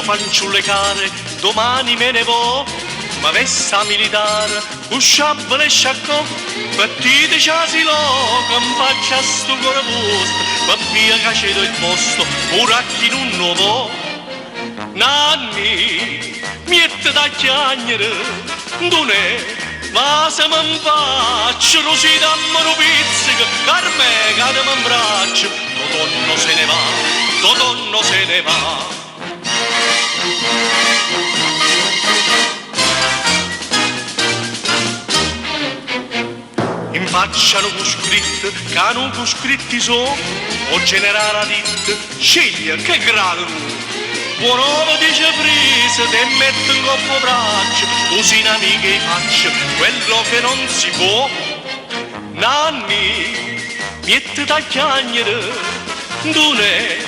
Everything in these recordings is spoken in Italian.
fanciulle care, domani me ne vo, ma vesta militare, usciabile e sciaccò, partite c'asilo, che mi faccia sto cuore posto, ma via che cedo il posto, uracchi non nuovo. Nanni, miette da chiagnere, don'è, ma se mi faccio, così dammi un pizzico, carme cade mi abbraccio, Totonno se ne va, Totonno se ne va. In faccia non scritto, che non scritti so, o generale dit, sceglie che grado. Buon'uomo dice frise, te metto in coppo braccio, così in amiche faccio quello che non si può. Nanni, miette da chiagnere, don'è,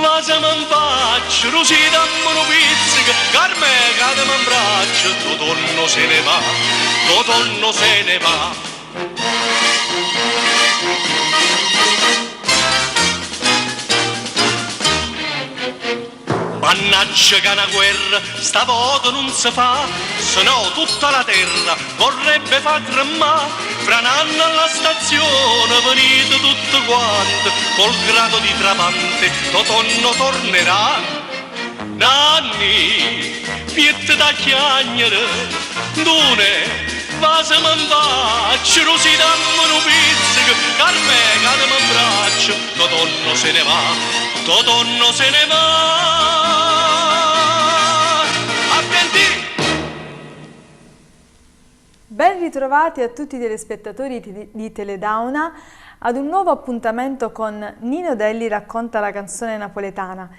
ma se mi faccio, così dammi un pizzico, carme cade mi abbraccio, Totonno se ne va, Totonno se ne va. Mannaggia che una guerra stavolta non si fa, se no tutta la terra vorrebbe far tremare. Fra un anno alla stazione venite tutto quanto, col grado di trabante Totonno tornerà. Nanni, piette da chiagnere, don'è, ma se mi faccio, così dammi un pizzico, carme cade mi abbraccio, Totonno se ne va, Totonno se ne va. Ben ritrovati a tutti i telespettatori di Teledauna ad un nuovo appuntamento con Nino Delli racconta la canzone napoletana.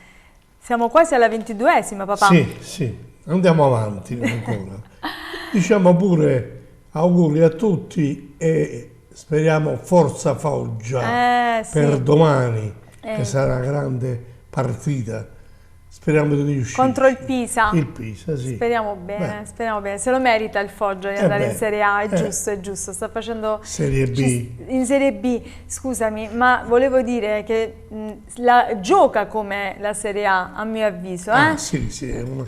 Siamo quasi alla 22esima, papà. Sì, andiamo avanti ancora. Diciamo pure auguri a tutti e speriamo forza Foggia per domani, che sarà una grande partita. Speriamo di riuscire. Contro il Pisa. Il Pisa, sì. Speriamo bene, speriamo bene. Se lo merita il Foggia di andare in Serie A, è giusto. Sta facendo... Serie B. In Serie B, scusami, ma volevo dire che gioca come la Serie A mio avviso. Sì.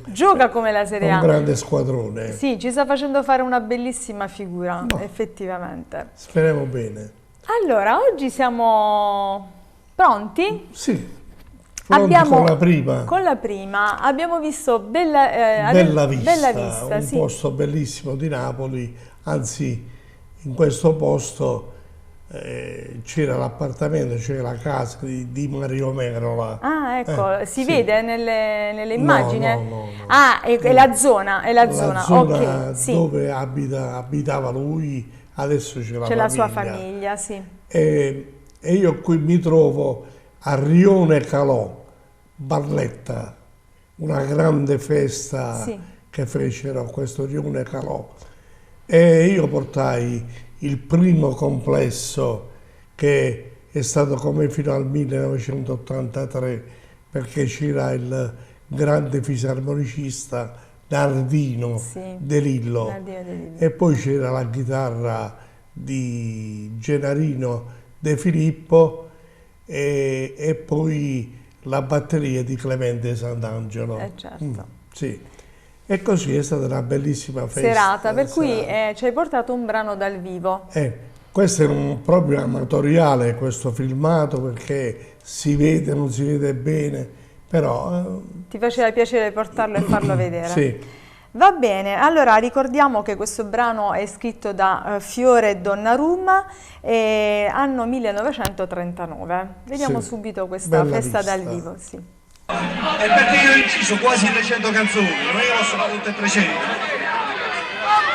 Gioca come la Serie A. Un grande squadrone. Sì, ci sta facendo fare una bellissima figura, effettivamente. Speriamo bene. Allora, oggi siamo pronti? Sì. Con la prima abbiamo visto Bella Vista, un sì. posto bellissimo di Napoli, anzi in questo posto c'era l'appartamento, c'era la casa di Mario Merola. Ah, ecco, si vede nelle immagini? No. Ah, è la zona, okay, sì. Dove abitava lui, adesso c'è la sua famiglia, sì. E io qui mi trovo a Rione Calò, Barletta, una grande festa che fecero a questo Rione Calò, e io portai il primo complesso che è stato come fino al 1983, perché c'era il grande fisarmonicista Nardino De Lillo e poi c'era la chitarra di Gennarino De Filippo e poi la batteria di Clemente Sant'Angelo. Certo. Sì. E così è stata una bellissima festa. Serata, per cui ci hai portato un brano dal vivo. Questo è proprio amatoriale, questo filmato, perché si vede, non si vede bene, però... Ti faceva piacere portarlo e farlo vedere? Sì. Va bene, allora ricordiamo che questo brano è scritto da Fiore Donnarumma, anno 1939. Vediamo subito questa festa dal vivo. Sì. E perché io ho inciso quasi 300 canzoni, non io posso fare tutte e 300.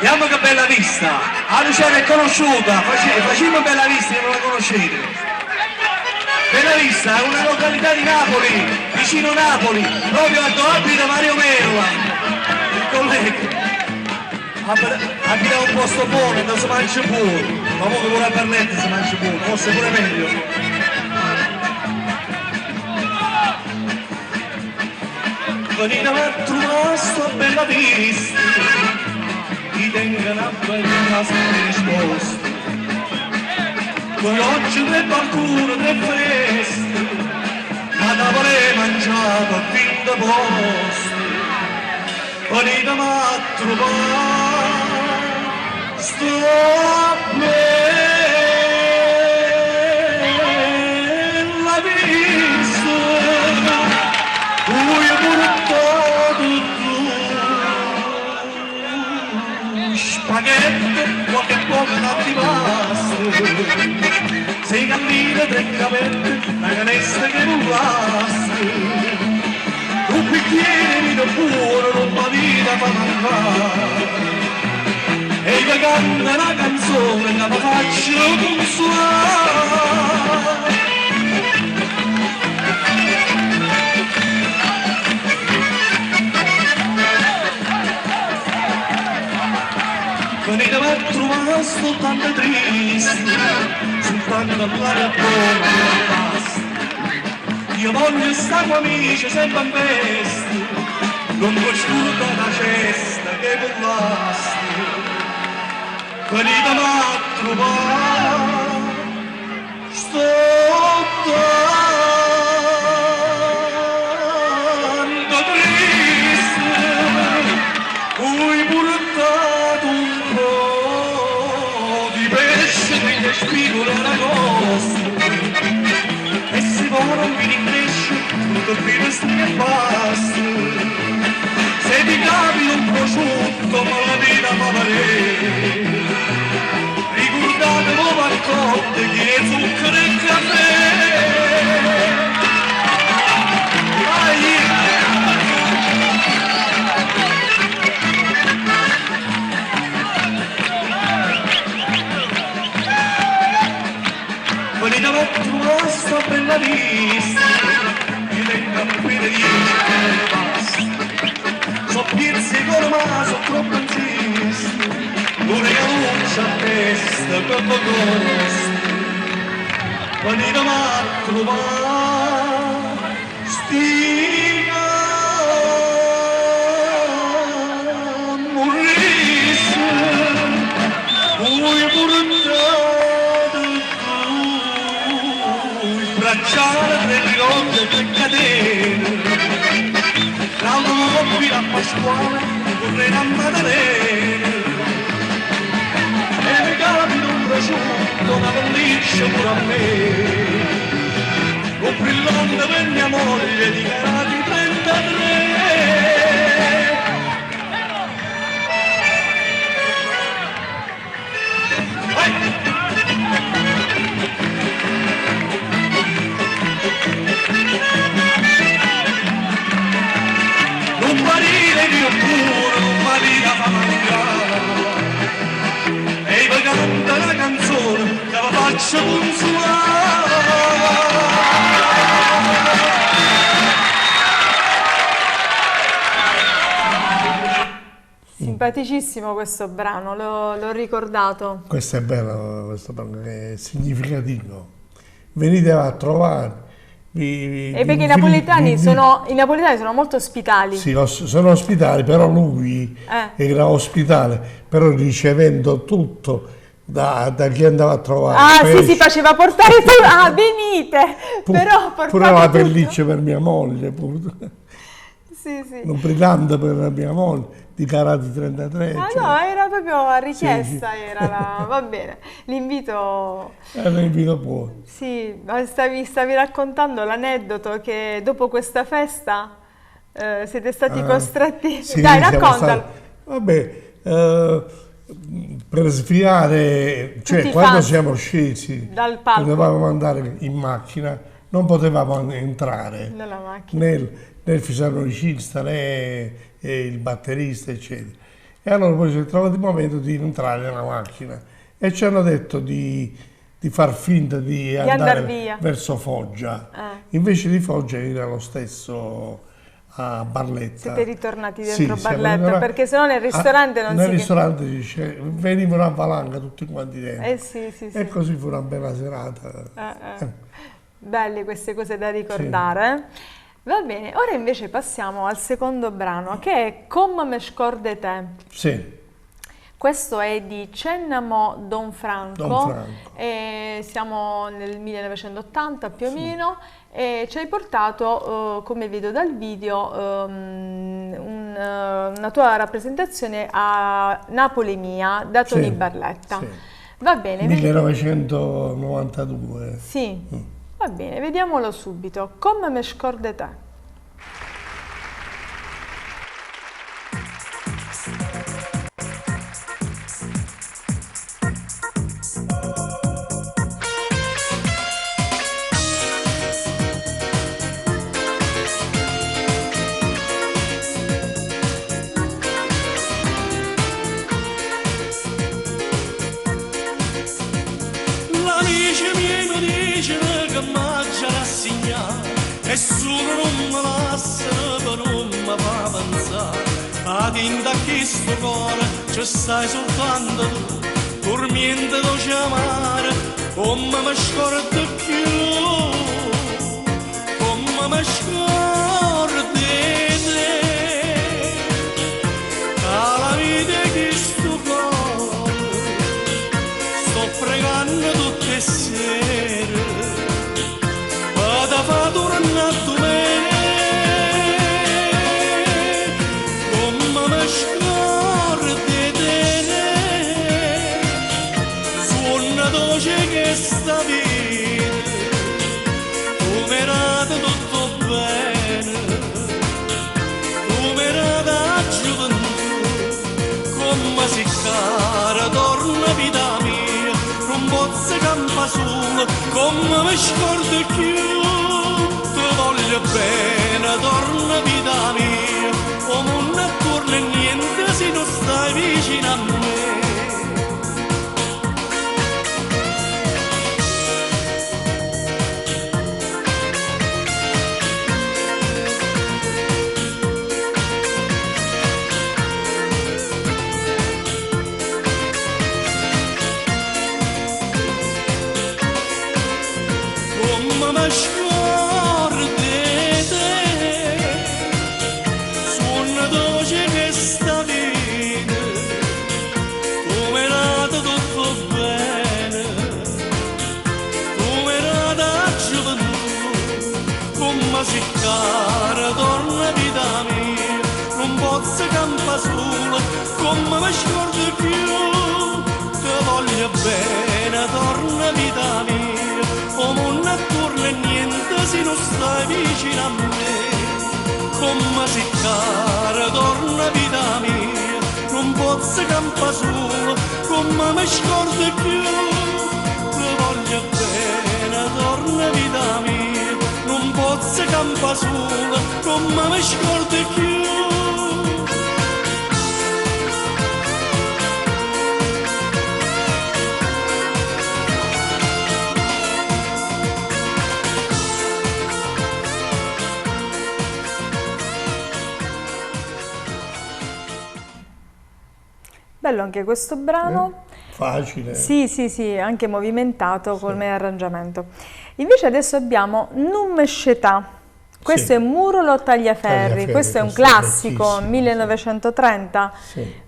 Vediamo che Bella Vista, la Luciana è conosciuta, facciamo Bella Vista che non la conoscete. Bella Vista è una località di Napoli, vicino Napoli, proprio a dove abita Mario Merola. Collega, abita un posto buono, non si mangia buono, ma poi pure a Barletta si mangia buono, forse pure meglio. Venite a trovare sta Bella Vista, ti tengono a bella risposta. Oggi tre balcone, tre feste, ma Napoli è mangiato a 20 posti. venitemi a trovare, sto bella vista, cui portato tu, spaghetti, qualche poco di pasta, sei cammina tre capetti, la canesta che non basta, un bicchiere di puro non va vita fa mancare, e io canto una canzone che mi faccio consolare. Venite a trovare soltanto triste, soltanto l'aria buona basta. Io voglio stare con amici sempre in festa, non costruita una cesta che non basta. Venite a trovare, sto tanto triste, cui portato un po' di pesce che spigolo alla costa, e si può non mi ricresce, tutto fino a stare e basta. Se ti capita un prosciutto, ma la vita fa valere, ricordate voi raccolte che è zucchero e caffè. Venite a trovare sta bella vista, io tengo a bere 10 e basta. So piezze con ma so troppo insisti, l'unica luce a testa che mi costa. Venite a trovare sti amorrisse, cui portate bracciare tre ricordi e tre catene, l'automobile a Pasquale correre a Maddalena, e mi capita un prosciutto, una pelliccia pure a me, un brillante per mia moglie di carati 33. Non marire che io pure, non marire fa mancare, e io canta una canzone che la faccio consolare. Simpaticissimo questo brano, l'ho ricordato. Questo è bello, questo brano è significativo. Venite a trovare. Perché i napoletani sono molto ospitali. Sì, sono ospitali, però lui era ospitale, però ricevendo tutto da chi andava a trovare. Ah, pesce, sì, si faceva portare tutto. Ah, venite! Però pure la pelliccia per mia moglie, pure. Sì, sì. Un brillante per mia moglie di carati 33. Ah, cioè. no, era proprio a richiesta, sì. era va bene. L'invito... L'invito buono. Sì, stavi raccontando l'aneddoto che dopo questa festa siete stati costretti... Sì, dai, raccontalo. Vabbè, per sviare, cioè quando siamo scesi dal palco, dovevamo andare in macchina, non potevamo entrare nella macchina. Né il fisarmonicista né il batterista, eccetera. E allora poi si è trovato il momento di entrare nella macchina e ci hanno detto di far finta di andare via verso Foggia. Invece di Foggia era lo stesso a Barletta. Siete ritornati dentro Barletta, perché sennò nel ristorante non si... Nel ristorante venivano a valanga tutti quanti dentro. Sì. E così fu una bella serata. Belle queste cose da ricordare. Sì. Va bene, ora invece passiamo al secondo brano, che è Come me scorde te. Sì. Questo è di Cennamo Don Franco. E siamo nel 1980 più o meno, e ci hai portato, come vedo dal video, un una tua rappresentazione a Napoli Mia da Tony Barletta. Sì. Va bene. 1992. Sì, va bene, vediamolo subito. Come me scorde te. Nessuno non mi lascia per non mi fa pensare. A tinta che sto cuore ci stai soltanto tu, dormiente dolce amare, come mi scordo più, come mi scordo di te. Alla vita che sto cuore sto pregando tutte le sere, fa tornato me, come mi scordi te, suona dolce che sta vita, come era tutto bene, come era da gioventù, come si cara torna vita mia, non posso campare solo, come mi scordi più. Voglio bene, torna vita mia, come non torna niente se non stai vicino a me. Come mi si cara torna vita mia, non posso campare solo, come mi scordo più, ti voglio bene, torna vita mia, come non torna niente se non stai vicino a me, come si cara torna vita mia, non posso campare solo, come mi scordo più, ti voglio bene, torna vita mia, non posso campare sola, come mi scordo più. Bello anche questo brano. Facile. Sì, anche movimentato come arrangiamento. Invece adesso abbiamo Numescetà. Questo è Muro Tagliaferri, questo è un classico, 1930,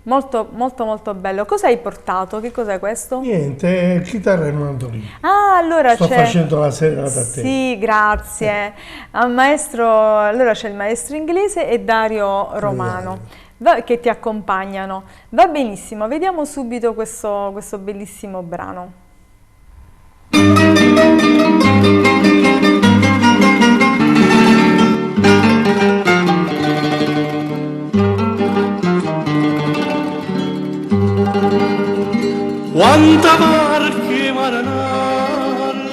molto bello. Cosa hai portato? Che cos'è questo? Niente, chitarra e mandolino. Ah, allora sto facendo la serenata a te. Sì, grazie. Allora c'è il maestro inglese e Dario Romano. Che ti accompagnano. Va benissimo, vediamo subito questo bellissimo brano. Quanta barche marinare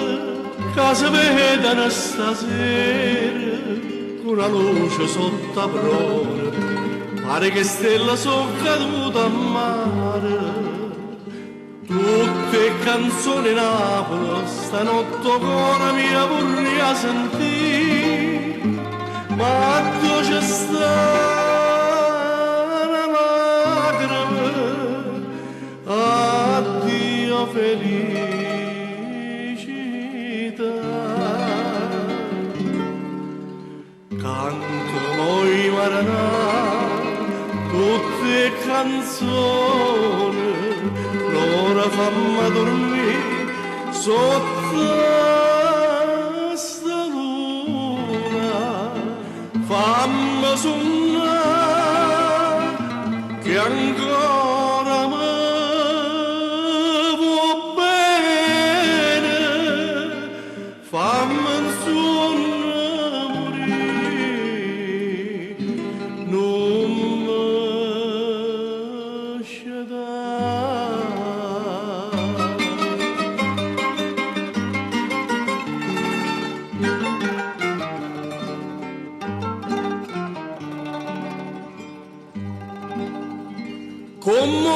che si vedono stasera con la luce sotto a prora. Pare che stelle sono cadute a mare, tutte canzoni Napoli, stanotte cuore mia vorrei sentire, ma tu c'è sta una lacrima, addio felicità. Canto noi marinai, tutte canzoni, l'ora fammi dormire sotto sta luna, fammi sonnare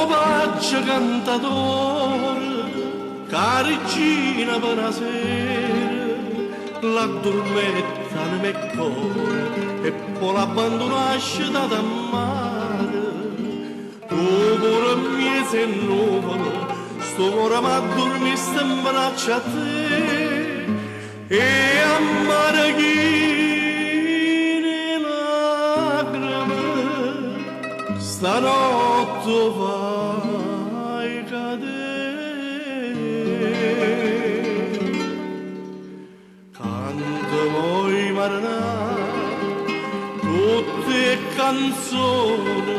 pace cantatore, caricina per la sera, l'addormetta nel mio cuore e poi l'abbandonasce da mare. Dopo la mia se nuvola, sto cuore m'addormista in braccio a te e a mare stanotte fai cadere. Canta voi marinai tutte canzoni,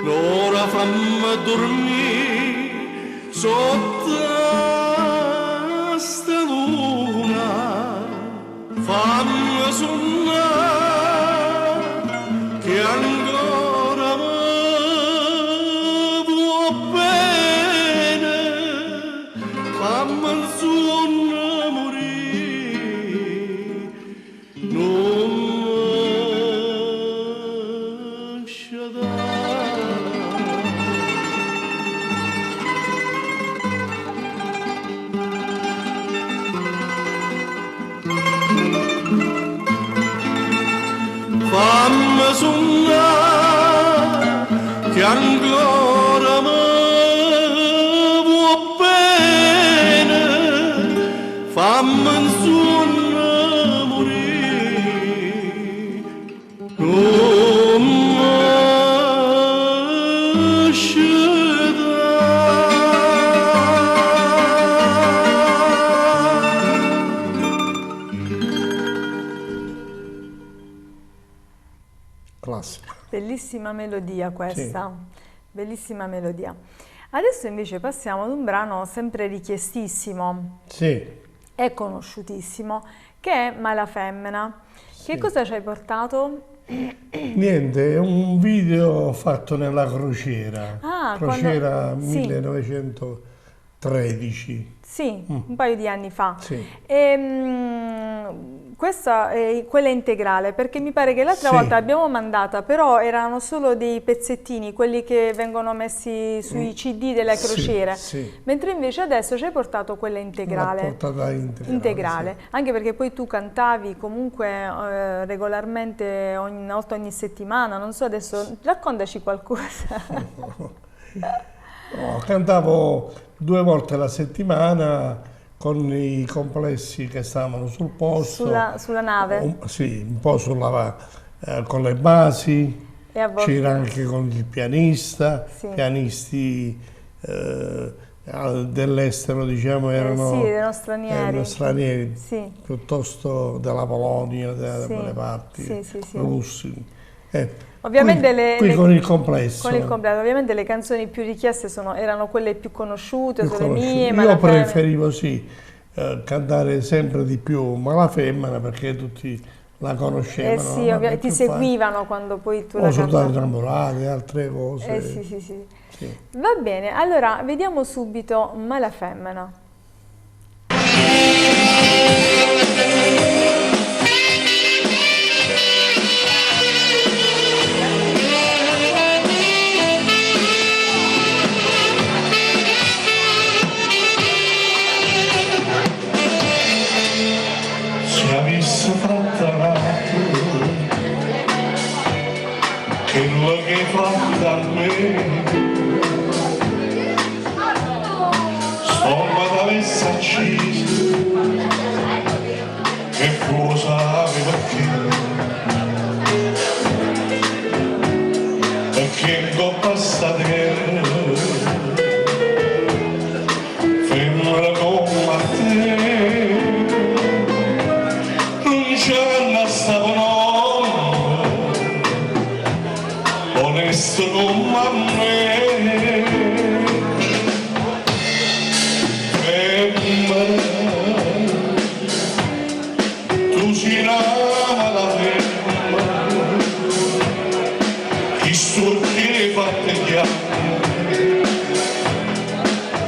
l'ora fammi dormire sotto sta luna, fammi suonare che ancora fammi suonare che ancora mi vuoi bene, fammi suonare morire, non mi Classica. Bellissima melodia questa, Sì. Bellissima melodia. Adesso invece passiamo ad un brano sempre richiestissimo Sì. e conosciutissimo, che è Malafemmina. Che cosa ci hai portato? Niente, è un video fatto nella crociera. Ah, Crociera sì. 1913. Sì, un paio di anni fa. Sì. Questa è quella integrale, perché mi pare che l'altra Sì. volta l'abbiamo mandata, però erano solo dei pezzettini, quelli che vengono messi sui CD delle Sì, crociere, sì. mentre invece adesso ci hai portato quella integrale. L'ho portata integrale, sì. Anche perché poi tu cantavi comunque regolarmente una volta ogni settimana, non so, adesso raccontaci qualcosa. No, cantavo 2 volte alla settimana con i complessi che stavano sul posto. Sulla nave? Sì, un po' con le basi, E a volte- c'era anche con il pianista, Sì. pianisti dell'estero, diciamo, erano, sì, erano stranieri. erano stranieri, Sì. piuttosto della Polonia, da Sì, quelle parti, sì, sì, sì. russi. Ovviamente qui con il complesso. Con il completo, ovviamente le canzoni più richieste erano quelle più conosciute, più sono le conosciuti. mie, Io Malafemmina. preferivo sì, cantare sempre di più Malafemmina perché tutti la conoscevano. sì, no? È ti più seguivano quando poi tu la O soldati cantavi. innamorati, altre cose. Sì, sì, sì. Sì. Va bene, allora vediamo subito Malafemmina. Se avessi fatto quello che hai fatto a me, storma t'avesse acceso e tu sapevi perché in coppa sta terra femmina come te non c'è sta buona onesto come a me. Tu si la femmina chi storti fatte chiare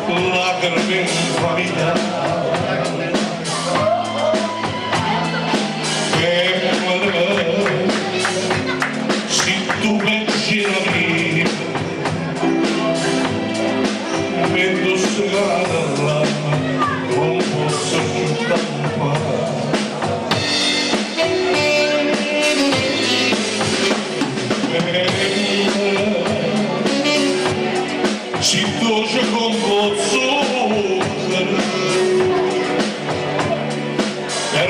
lacrime in famiglia si tu pensi a me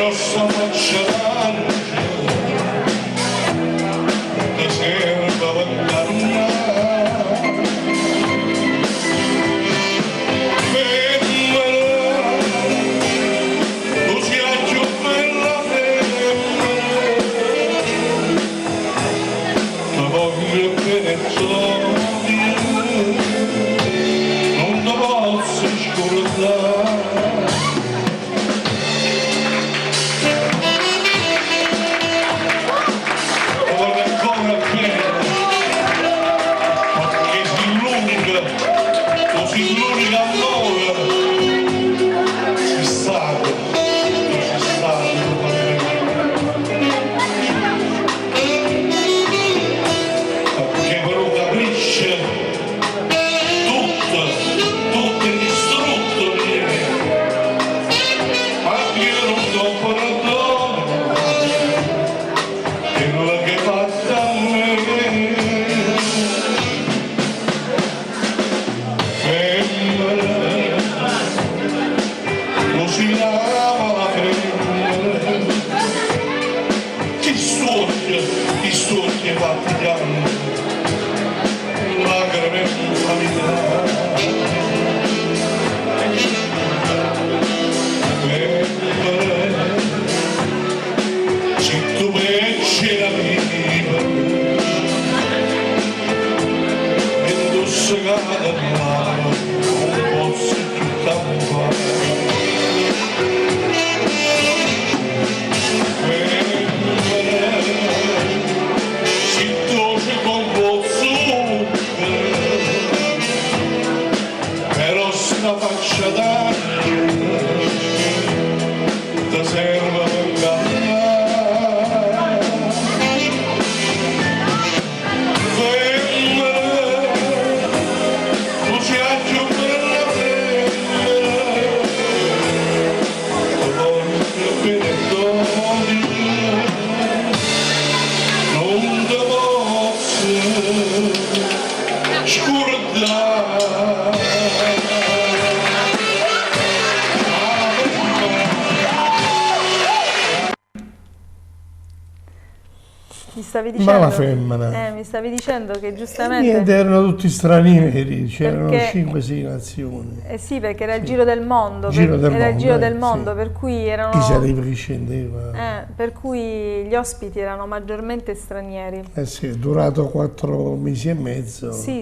però sta faccia ti serve per camminare. Femmina, tu sei la più bella femmina, ma voglio bene soli, non ti posso scordare. Ma la femmina. Mi stavi dicendo che giustamente... Niente, erano tutti stranieri, c'erano perché... 5-6 nazioni. Sì, perché era il giro del mondo, Giro del mondo, il giro del mondo, sì. per cui erano... Chi saliva, chi scendeva. Per cui gli ospiti erano maggiormente stranieri. Sì, è durato 4 mesi e mezzo. Sì.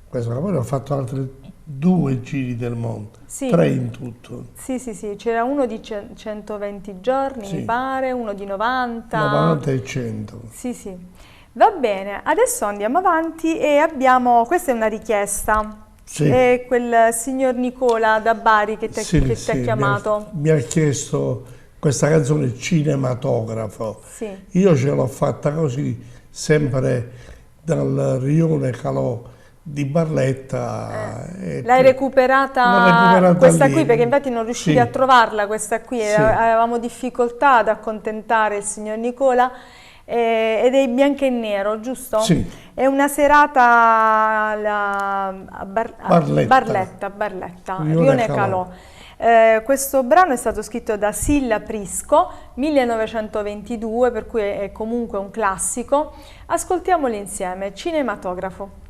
Questo, poi ho fatto altri 2 giri del mondo, sì. 3 in tutto. Sì, c'era uno di 120 giorni, sì. mi pare, uno di 90. 90 e 100. Sì. Va bene, adesso andiamo avanti e abbiamo, questa è una richiesta. Sì. È quel signor Nicola da Bari che ti ha chiamato. Mi ha chiesto questa canzone Cinematografo. Sì. Io ce l'ho fatta così, sempre dal rione Calò di Barletta. L'hai recuperata questa lì. qui, perché infatti non riuscivi a trovarla questa qui, sì. Avevamo difficoltà ad accontentare il signor Nicola, ed è in bianco e nero, giusto? Sì. È una serata a Barletta, rione Calò. Questo brano è stato scritto da Silla Prisco, 1922, per cui è comunque un classico. Ascoltiamolo insieme, Cinematografo.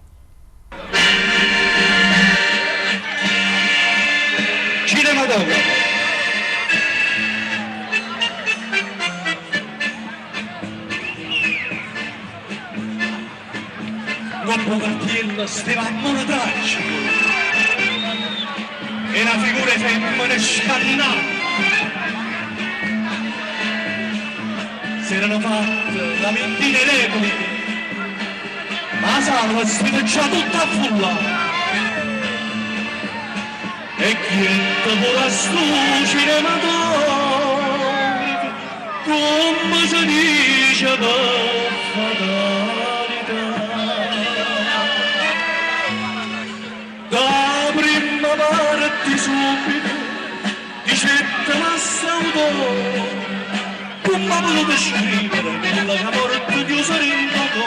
Cinematografo. Dopo cartiello stavamo una traccia e una figura femmina scannata. Si erano fatte la ventina d'epoca, ma la sala stava già tutta a fulla. E chi pure sto cinematografo, come si dice per fatalità. Da prima parte subito, dicette la saluto, come ha voluto scrivere quella che ha morto di usare in poco.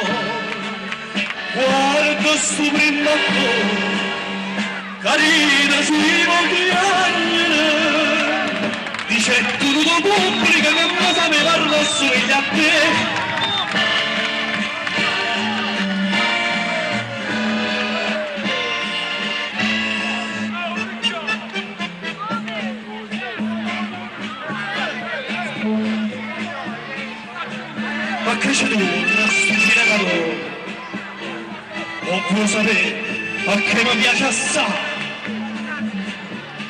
Guarda sto primo attore, carina si vogliagne, dice tu pubblico che mi sapeva rosso gli a te. Ma che c'è tu, una sticina calore? Non può sapere, perché mi piace assai.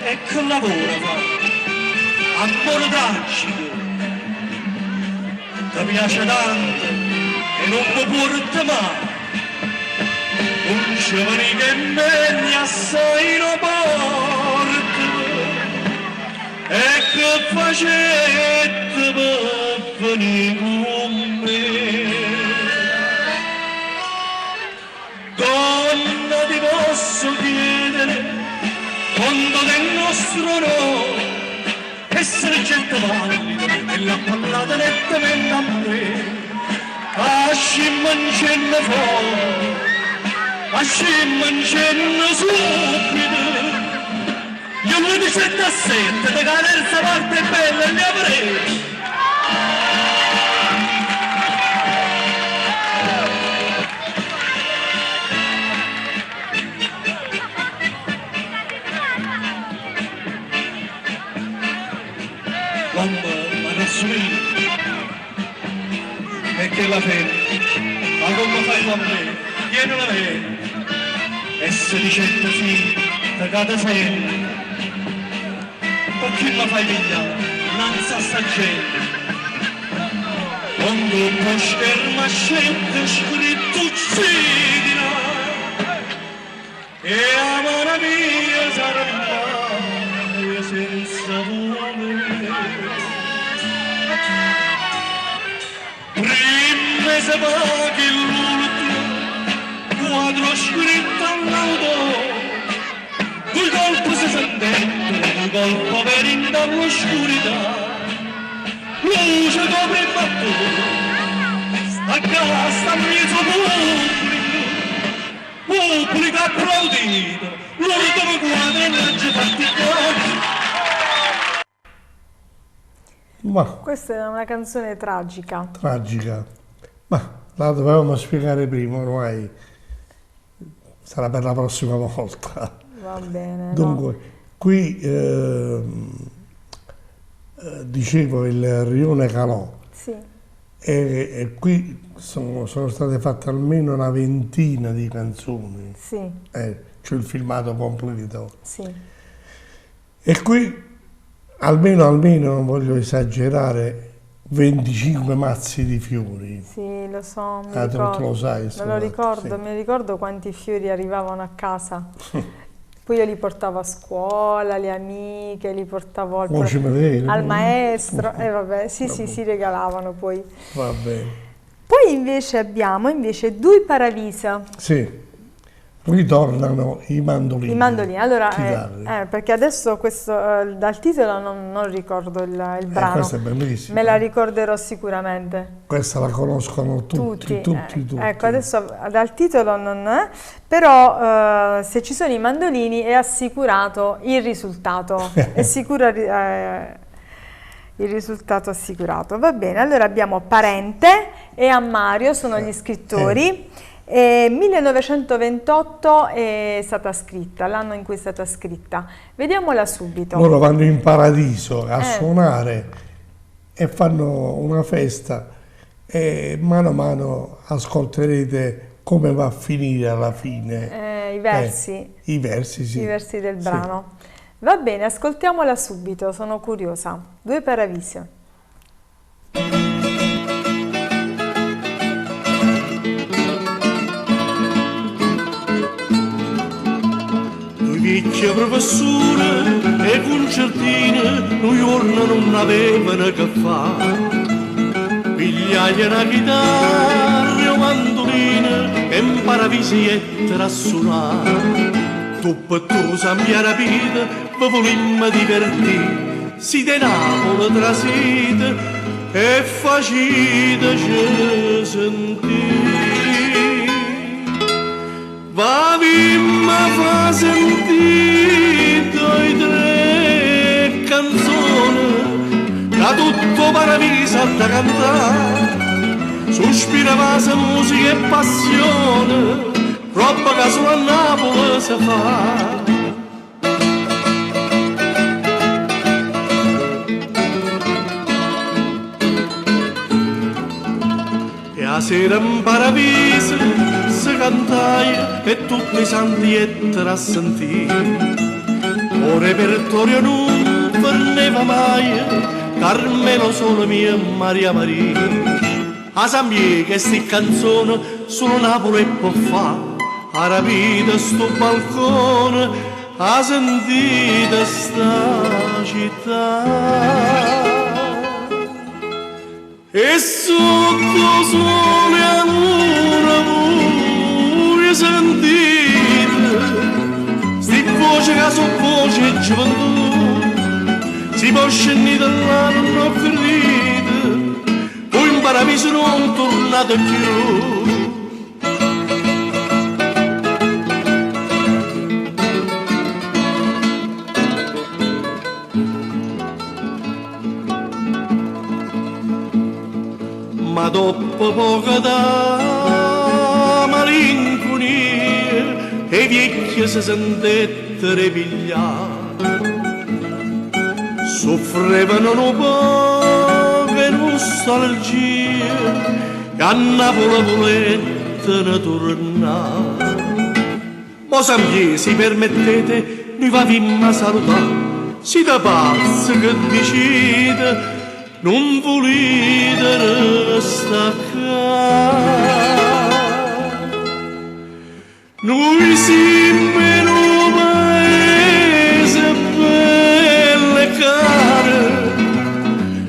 E che lavoro fa? Amore tragico. Ti piace tanto e non mi porta mai. Un giovane che me assai lo porta. E che facette per venire con me? Donna, ti posso chiedere quando del nostro nome essere gente valida e l'ha parlata nettamente a me. Asci mangiare fuori, asci mangiare subito. Io mi dicendo a sette, da terza parte bella e mi avrei. Mamma, ma adesso io, e che la fede, ma come fai con me? Vieni la vena, e se dicendo sì, da cada sera, o chi la fai pigliare, innanzi a sta gente, quando un po' scherma scende scritto uccidila, e a mano mia sarà mai senza volere. Prima se va che l'ultimo quadro scritto all'autore, due colpi si sentendo, due colpi per dall'oscurità, luce copre il battore, sta casa al mezzo pubblico applaudito, l'ultimo quadro non ci particolare. Ma Questa è una canzone tragica. tragica. Ma la dovevamo spiegare prima, ormai sarà per la prossima volta. Va bene. Dunque, qui dicevo il rione Calò, Sì, e qui sono state fatte almeno una ventina di canzoni, sì, c'è il filmato completo. sì. E qui almeno, non voglio esagerare, 25 mazzi di fiori. Sì, lo so, mi Tu ricordo. lo sai, Me sto lo fatto, ricordo, sì. mi ricordo quanti fiori arrivavano a casa. Poi io li portavo a scuola, le amiche, li portavo Oh, ci vede, al no? maestro, e vabbè, sì, si regalavano poi. Va bene. Poi invece abbiamo due Paravisa. Sì, ritornano i mandolini. I mandolini, allora, chitarre. perché adesso questo, dal titolo non ricordo il brano, questa è bellissima. me la ricorderò sicuramente. Questa la conoscono tutti. Ecco, adesso dal titolo non è, però se ci sono i mandolini è assicurato il risultato, è sicuro il risultato assicurato. Va bene, allora abbiamo Parente e Ammario, sono gli scrittori. 1928 è stata scritta, l'anno in cui è stata scritta. Vediamola subito. Loro vanno in paradiso a suonare e fanno una festa, e mano a mano ascolterete come va a finire alla fine. I versi. I versi, sì. I versi del brano. Va bene, ascoltiamola subito, sono curiosa. Due Paravise. Vecchia professore e concertine New York non avevano che fare. Pigliai una chitarra e un mandolino e imparavi a suonare. Tu per tu mia rapita vi volimmo divertire, si de Napoli trasite e faciteci sentire. Vavimma fa sentito i tre canzoni, da tutto paradiso da cantare, sospirava se musica e passione, troppa che solo a Napoli si fa. La sera in paradiso si cantaia e tutti i santi ettero a sentire. O repertorio non forneva mai, Carmelo solo mia Maria Maria. A Sambiè che sti canzone solo Napoli può fare, a rapita sto balcone, a sentita sta città. E sotto sole a luna voi sentite sti voce che su voce gioventù si può scendere là non ho finito poi in paradiso non tornate più. Ma dopo poco da malinconia e vecchie si sentettero pigliare, soffrevano un po' che nostalgia e a Napoli volettero tornare. Ma Sambiè, se permettete, noi vavimmo a salutare, siete pazzi che decide non volete restare qua. Noi siamo in un paese bello e caro,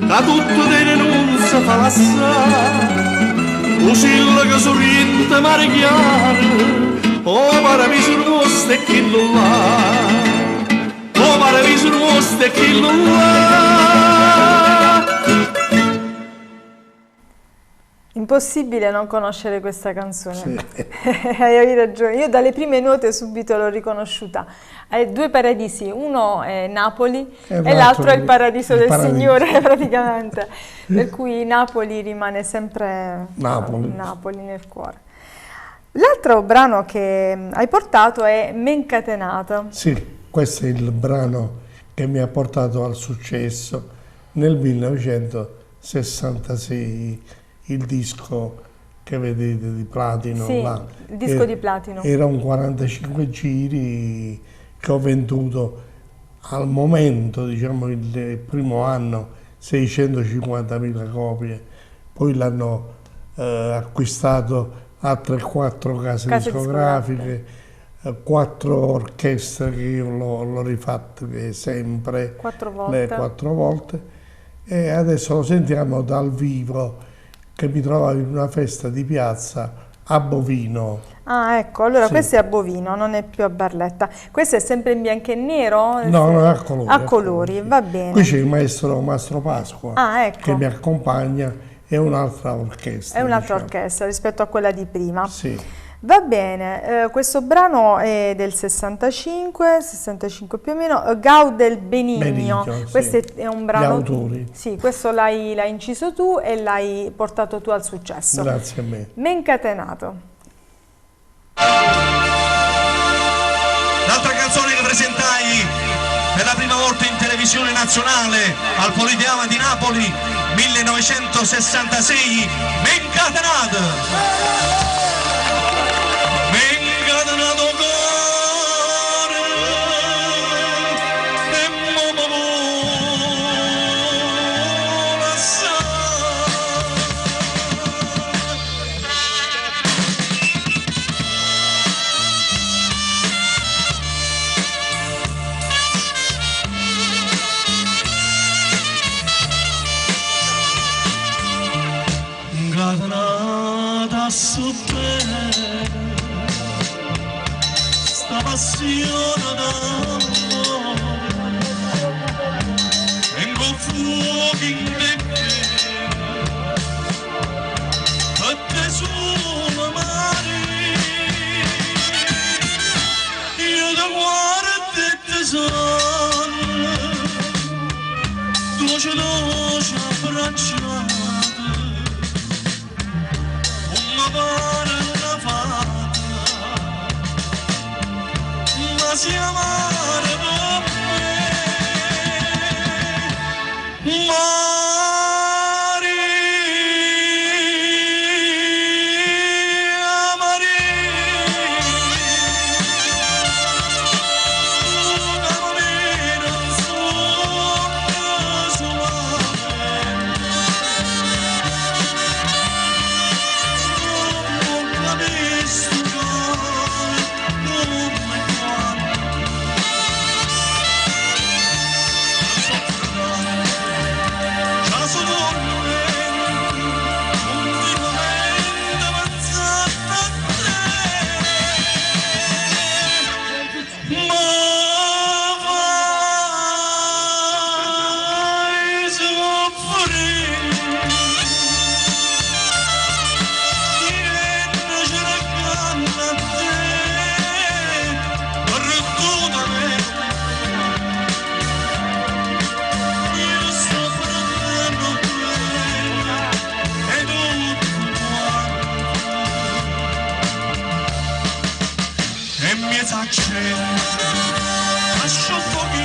da tutto te non si fa lassare, uscilla che sorriente mare chiaro, oh paradiso nostro è chi lo là, oh paradiso nostro è chi lo là. Impossibile non conoscere questa canzone. Sì. Hai ragione, io dalle prime note subito l'ho riconosciuta. Hai due paradisi, uno è Napoli e l'altro è il paradiso del Signore praticamente, per cui Napoli rimane sempre Napoli nel cuore. L'altro brano che hai portato è Mencatenato. Sì, questo è il brano che mi ha portato al successo nel 1966. Il disco che vedete di platino, sì, là, il disco di platino. Era un 45 giri che ho venduto al momento, diciamo il primo anno, 650.000 copie, poi l'hanno acquistato altre 4 case discografiche, 4 orchestre che io l'ho rifatto sempre, 4 volte. le 4 volte, e adesso lo sentiamo dal vivo, che mi trovavo in una festa di piazza a Bovino. Ah, ecco, allora Sì. questo è a Bovino, non è più a Barletta. Questo è sempre in bianco e nero? No, è a colori. A colori, va bene. Qui c'è il Mastro Pasqua, ecco, che mi accompagna, e un'altra orchestra. è un'altra orchestra rispetto a quella di prima. Sì. Va bene, questo brano è del 65 più o meno, Gaudel Benigno. Benigno, Questo sì. è un brano. Gli autori. Sì, questo l'hai inciso tu e l'hai portato tu al successo. Grazie a me. Mencatenato. L'altra canzone che presentai per la prima volta in televisione nazionale al Politeama di Napoli 1966, Mencatenato. Mencatenato cuore e mo vola Mencatenata su bene, sta passione d'amore, vengo fuoco in me, e te sono mare, io ti guardo e te sono, tu Dolce dolce abbracciate, come pare una fata, ma si amare per me, Maria, Maria, una manina sulla non capisco come quando già sono continuamente avanzata a te, ma fai soffrire. Lascio fuoco e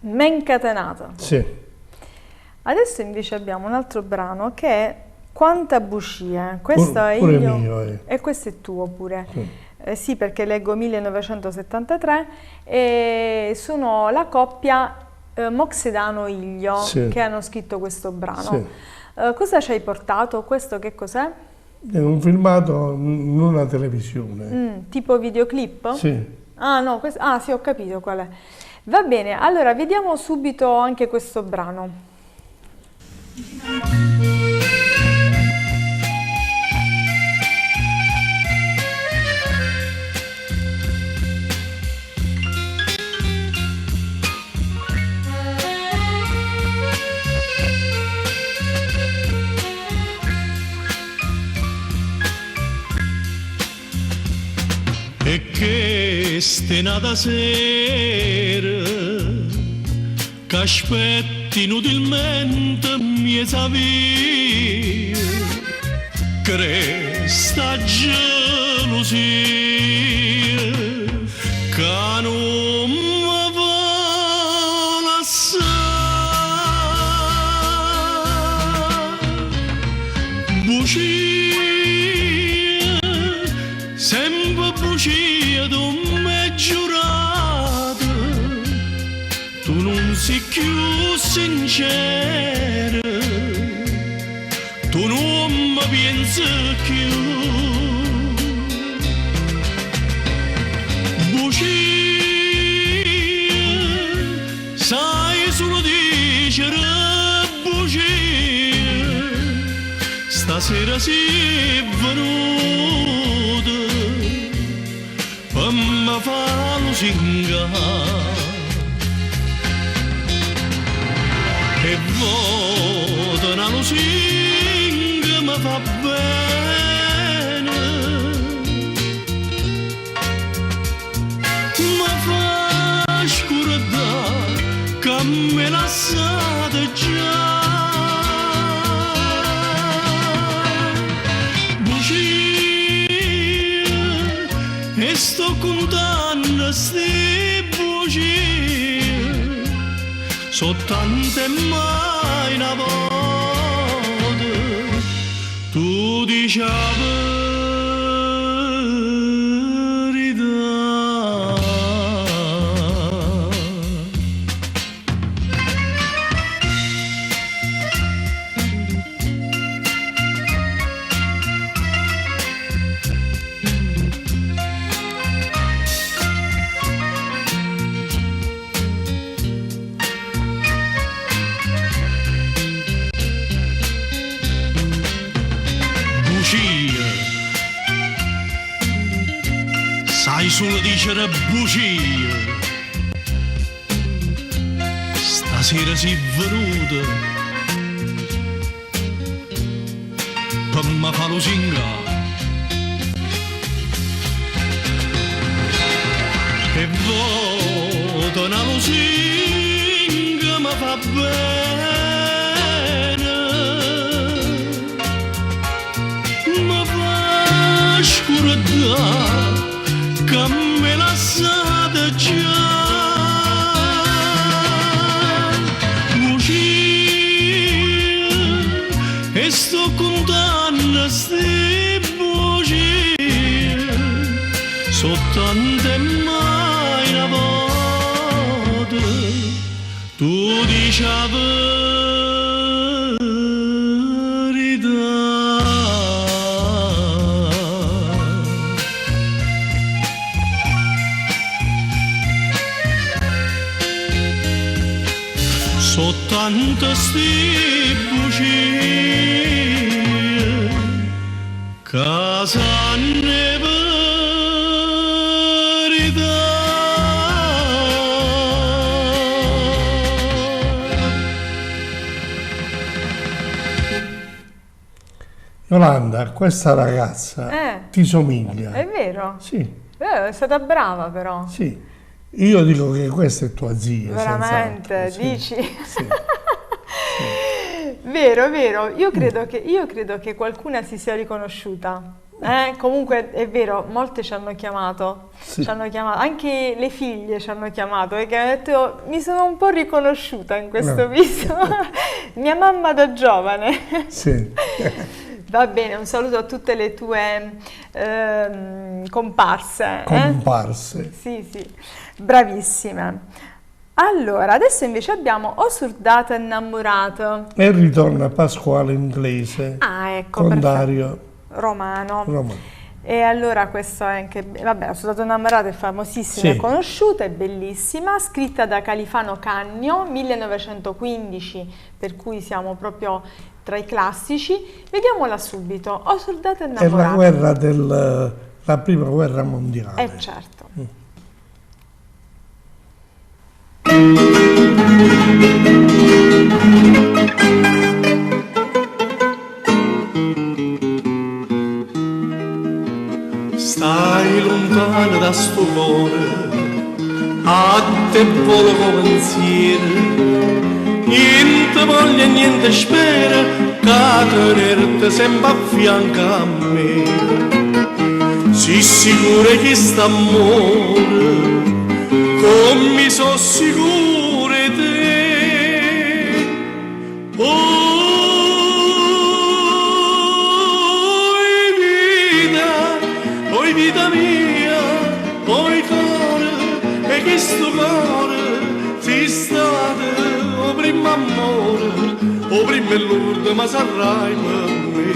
Mencatenato. Sì. Adesso invece abbiamo un altro brano che è Quanta bugie. Questo è pure io mio, e questo è tuo pure. Sì. Sì, perché leggo 1973 e sono la coppia Moxedano-Iglio Sì. che hanno scritto questo brano. Sì. Cosa ci hai portato? Questo che cos'è? È un filmato in una televisione. Tipo videoclip? Sì. Ah no, sì, ho capito qual è. Va bene, allora vediamo subito anche questo brano. E che stenata sera che aspetti inutilmente miesa via, cresta gelosia che non mi va lasciare. Bugia, sempre bugia, tu mi hai giurato, tu non sei chiuso sincero, tu non mi pensi più. Bugie, sai solo dicere bugie, stasera sei venuta per me fa lusinga. E vota una lusinga mi fa bene, mi fa scordare che me lasciate già. Bugie, e sto contando ste bugie, so tante mai una volta tu dici la verità. Sai solo dicere bugie, stasera sei venuta per me fa lusinga. E vota una lusinga mi fa bene, mi fa scordare che me lasciate già. Bugie, e sto contando ste bugie, so tante mai una volta tu dici la verità. So tante sti bugie, casa ne verità. Yolanda, questa ragazza ti somiglia. È vero? Sì. È stata brava però. Sì. Io dico che questa è tua zia. Veramente, sì. dici? Sì. Sì. Vero, vero. Io credo che qualcuna si sia riconosciuta. Comunque è vero, molte ci hanno chiamato, Sì. Anche le figlie ci hanno chiamato perché hanno detto mi sono un po' riconosciuta in questo viso. Mia mamma da giovane. Sì. Va bene, un saluto a tutte le tue comparse. Comparse. Sì, sì, bravissime. Allora, adesso invece abbiamo O Surdato Innamorato. E ritorna Pasquale Inglese. Ah, ecco, con perfetto. Dario Romano. Romano. E allora questo è anche, vabbè, O Surdato Innamorato è famosissima, Sì. è conosciuta, è bellissima, scritta da Califano Canio, 1915, per cui siamo proprio tra i classici. Vediamola subito. O Surdato Innamorato. È la guerra la prima guerra mondiale. Certo. Stai lontano da sto cuore, a te volo come pensiero, niente voglia e niente spera, che tenerti sempre a fianco a me. Sii sicura che st'amore, come mi so sicura di te. Oi vita mia, oi cuore, e che sto cuore, sei stata, prima amore, o prima e l'ultima sarai per me.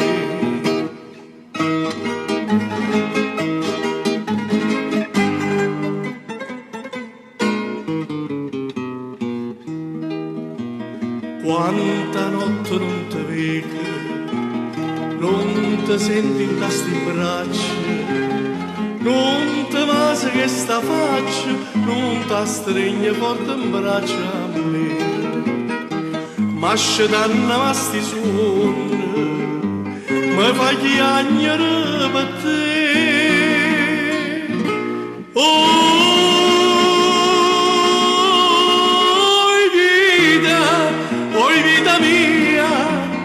Quanta notte non ti vedo, non ti senti in questi braccia, non ti masi che sta faccia, non ti stringe forte in braccia a me. Ma se danno a sti suoni, mi fa chiagnere per te. Oi vita mia,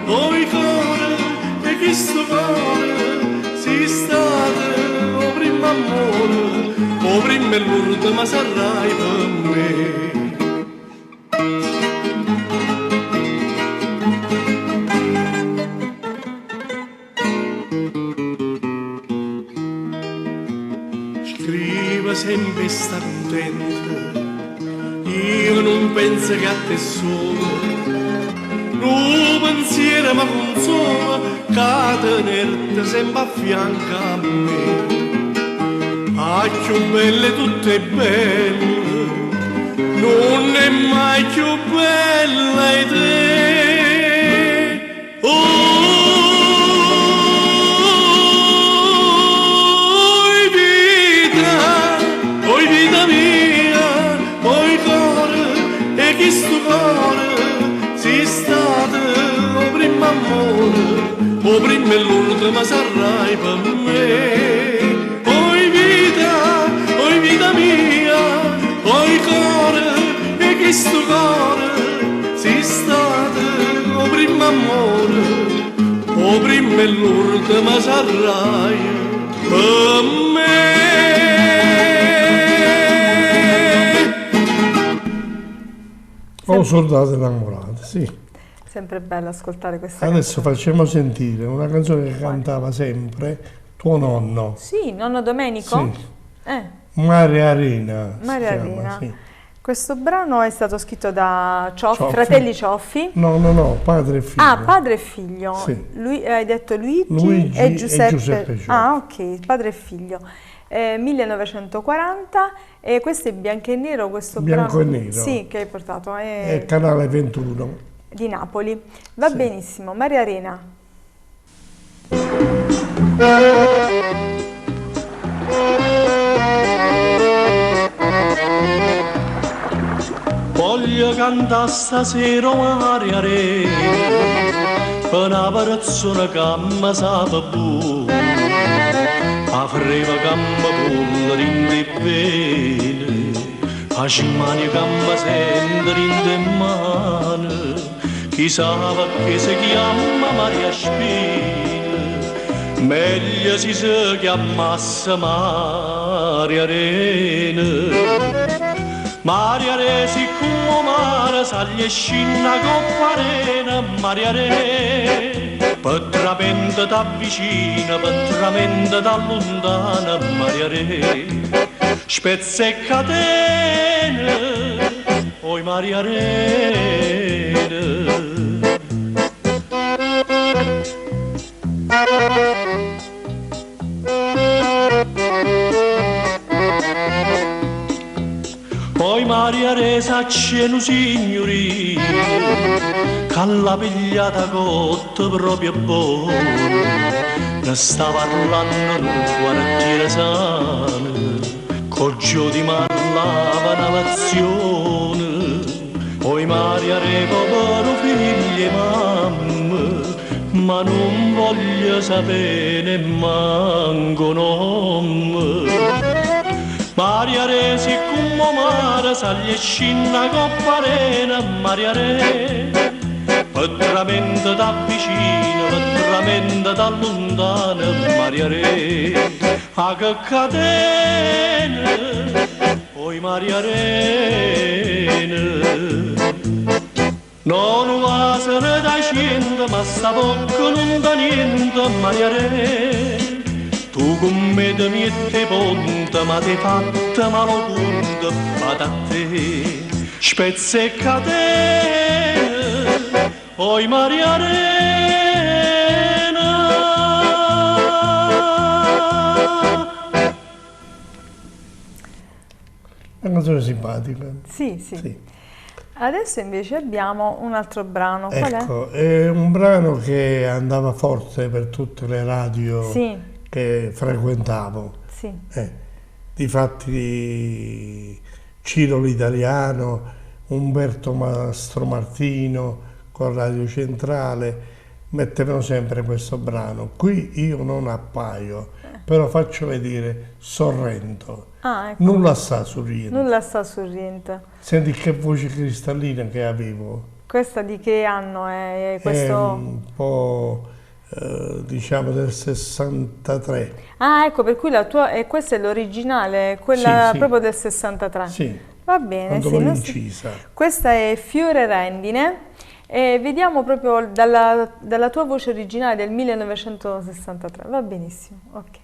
oi cuore, e chi sto cuore, si state, o prima amore, o prima e l'ultima sarai per me. Scriva sempre sta contenta, io non penso che a te solo. Un pensiero mi consola, che tenerti sempre a fianco a me. Ah, più belle tutte belle, non è mai più bella di te. Oi vita mia, oi cuore, e chi sto cuore, si state, o prima amore, o prima e l'ultima sarai per me. Oi vita mia, oi cuore, e chi sto cuore, si state, o prima amore, o prima e l'ultima sarai per me. Oh, soldati innamorati, sì. Sempre bello ascoltare questa Adesso canzone. facciamo sentire una canzone che cantava sempre tuo nonno. Sì, nonno Domenico? Sì. Maria Arena. Maria si chiama, Arena. sì. Questo brano è stato scritto da Cioffi. fratelli Cioffi. No, padre e figlio. Ah, padre e figlio. Sì. Hai detto Luigi Luigi e e Giuseppe. Cioffi. Ah, ok, padre e figlio. 1940 e questo è bianco e nero, questo Bianco brano. e nero. Sì, che hai portato. È canale 21. Di Napoli. Va Sì. benissimo. Maria Arena. Voglio cantare stasera Maria Arena, per una persona che mi sa buona, a freva che mi pulla in te bene, a cimani che mi sente in te mano, chissà che si chiama Maria Spina, meglio si chiamasse Maria Arena. Maria Re si mare saglia scinna coppa arena, Maria Re Petramente t'avvicina, petramente t'allontana, Maria Re spezza e catene, oi Maria Re. Poi Maria Resa c'è un signorino che l'ha pigliata cotta proprio buona, ne sta parlando un quartiere sano, col gio di lava una lezione. Poi Maria Re povero figlio e mamma, ma non voglio sapere manco nome. Maria Re si come mare saglia scinna coppa arena, Maria Re petramente t'avvicina, petramente t'allontana, Maria Re a che catene, oi Maria Re. Non va se ne da scende, ma sta bocca non da niente, Maria Re. Tu con me ti metti ponte, ma ti fatta maloconda, vada a te. Spezza e catene, poi Maria Arena. È una canzone simpatica. Sì, sì, sì. Adesso invece abbiamo un altro brano. Qual ecco, è un brano che andava forte per tutte le radio che frequentavo. Sì. Difatti Ciro l'Italiano, Umberto Mastromartino con Radio Centrale mettevano sempre questo brano. Qui io non appaio, però faccio vedere Sorrento. Ecco. Nulla sta sorriendo. Nulla sta sorriendo. Senti che voce cristallina che avevo. Questa di che anno è? Questo... È un po' diciamo del 63. Ecco, per cui la tua, questa è l'originale, quella proprio del 63. Sì. Va bene, quando l'ho incisa. Questa è Fiore Rendine e vediamo proprio dalla tua voce originale del 1963. Va benissimo, ok.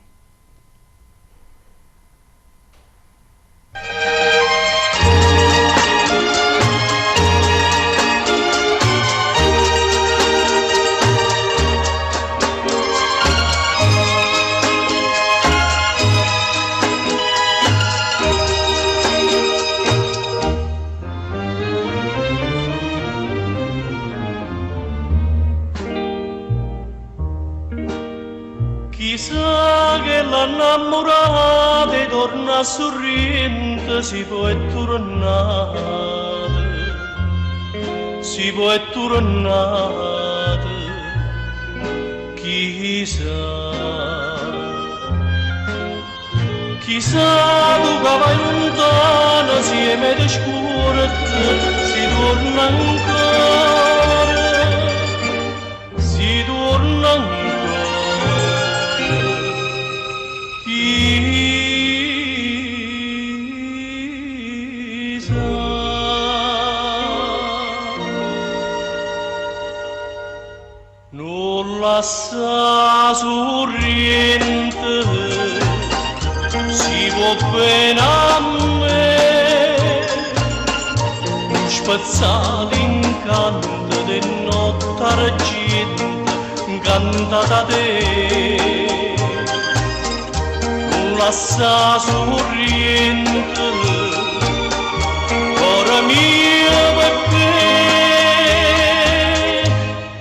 Chissà che l'annamorata torna sorridente, si può è tornata, si può è tornata, chissà, chissà tu che vai lontana, insieme di scurette, si torna ancora, si torna ancora. Non lascia sorriente, si può bene a me, spezzato incanto di notte argento, canta da te. Non lascia sorriente, cuore mio,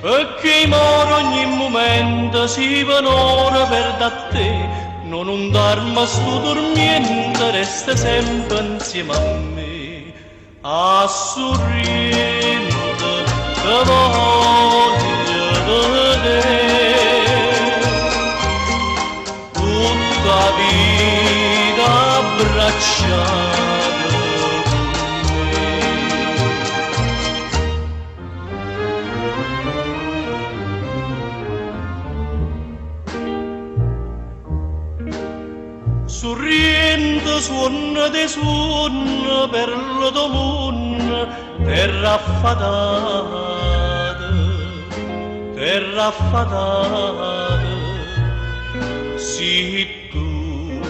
perché moro ogni momento si venora per da te, non andarmi sto dormiendo, resta sempre insieme a me, a sorridere, che voglio vedere, tutta vita abbracciata. Sorriendo suona dei suoni per la tua luna, terra affadata, sì tu.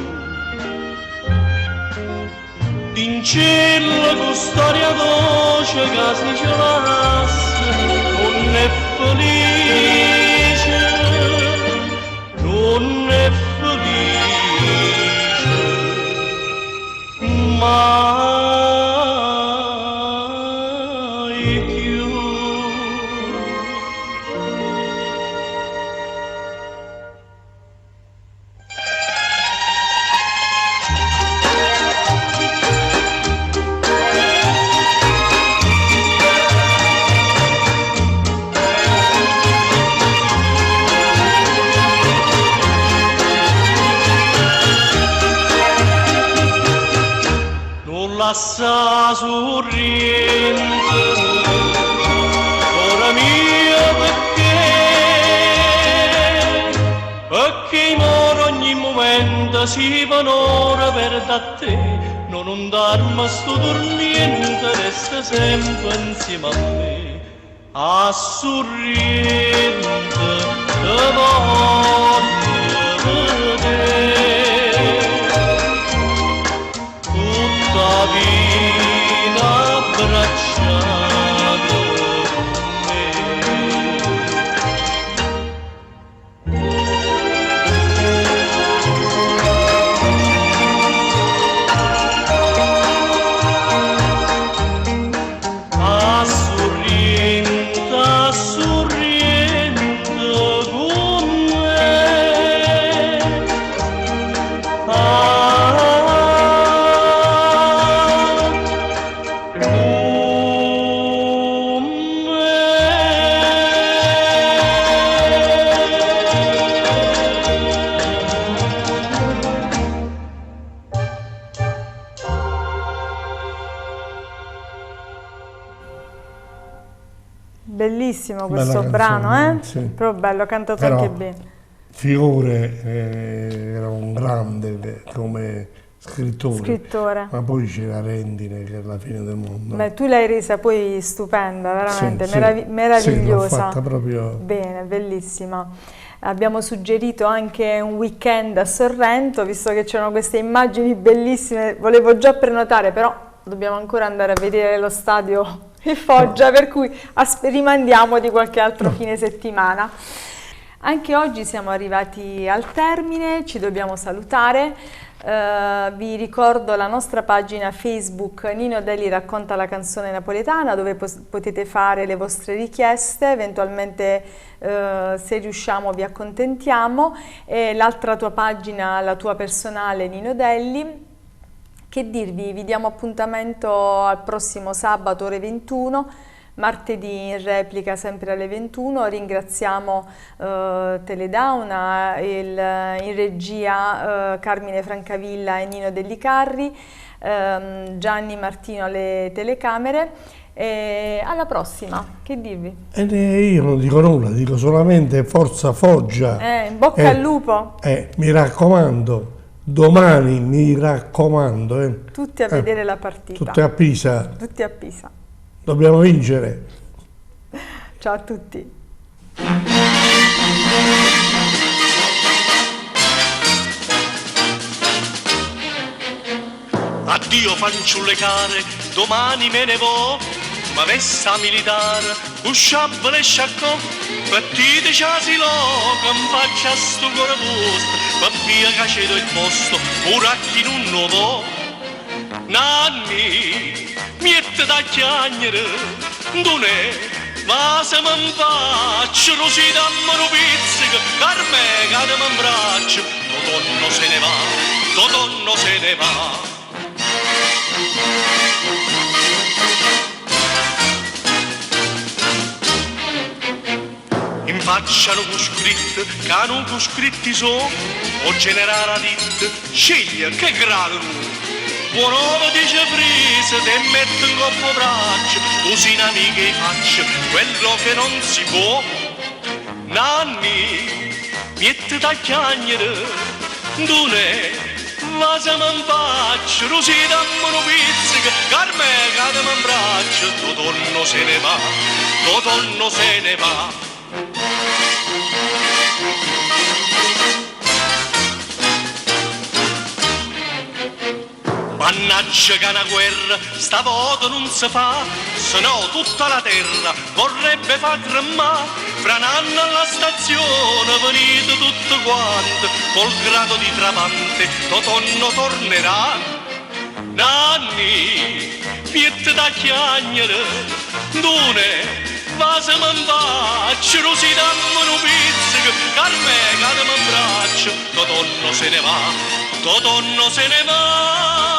In cielo con storia dolce che si cielasse, non è felice, non è felice. Mai più. Lascia sorriente, ora mia perché moro ogni momento si vanora per da te, non andarmi sto dormiendo, resta sempre insieme a me, a sorriente, te voglio vedere, tutta vita abbracciata con me. bellissimo questo brano, sì. Però bello, cantato anche bene. Fiore era un grande come scrittore, ma poi c'era Rendine che è la fine del mondo. Beh, tu l'hai resa poi stupenda, veramente meravigliosa. Sì, l'ho fatta proprio bene, bellissima. Abbiamo suggerito anche un weekend a Sorrento, visto che c'erano queste immagini bellissime, volevo già prenotare, però dobbiamo ancora andare a vedere lo stadio di Foggia, per cui rimandiamo di qualche altro fine settimana. Anche oggi siamo arrivati al termine, ci dobbiamo salutare. Vi ricordo la nostra pagina Facebook Nino Delli racconta la canzone napoletana, dove potete fare le vostre richieste, eventualmente se riusciamo vi accontentiamo, e l'altra tua pagina, la tua personale Nino Delli. Che dirvi, vi diamo appuntamento al prossimo sabato ore 21, martedì in replica sempre alle 21. Ringraziamo Teledauna, in regia Carmine Francavilla e Nino Delli Carri, Gianni Martino alle telecamere. E alla prossima, che dirvi? Io non dico nulla, dico solamente forza Foggia. In bocca al lupo. Mi raccomando, domani mi raccomando. Tutti a vedere la partita. Tutti a Pisa. Tutti a Pisa. Dobbiamo vincere. Ciao a tutti. Addio fanciulle care, domani me ne vo, ma vesta militare, usciabile e sciaccò, partite c'asilo, che mi faccia sto cuore vostro, ma via che cedo il posto, uracchi non nuovo. Nanni, miette da chiagnere, don'è, ma se mi faccio, rosì dammi un pizzico, carme che mi abbraccio, Totonno se ne va, Totonno se ne va. In faccia non scritto, che non scritti so, o generale dit, sceglie che grado tu. Buon'uomo dice frise, te metto in coppo braccio, così in amiche faccio quello che non si può. Nanni, miette da chiagnere, don'è, ma se mi faccio, così dammi un pizzico, carme che mi abbraccio, Totonno se ne va, Totonno se ne va. Mannaggia che una guerra stavolta non si fa, se no tutta la terra vorrebbe far tremare. Fra un anno alla stazione venite tutte quante, col grado di tramante Totonno tornerà. Nanni, piette da chiagnere, don'è, ma se mi faccio, così dammi un pizzico, carme che mi abbraccio, Totonno se ne va, Totonno se ne va.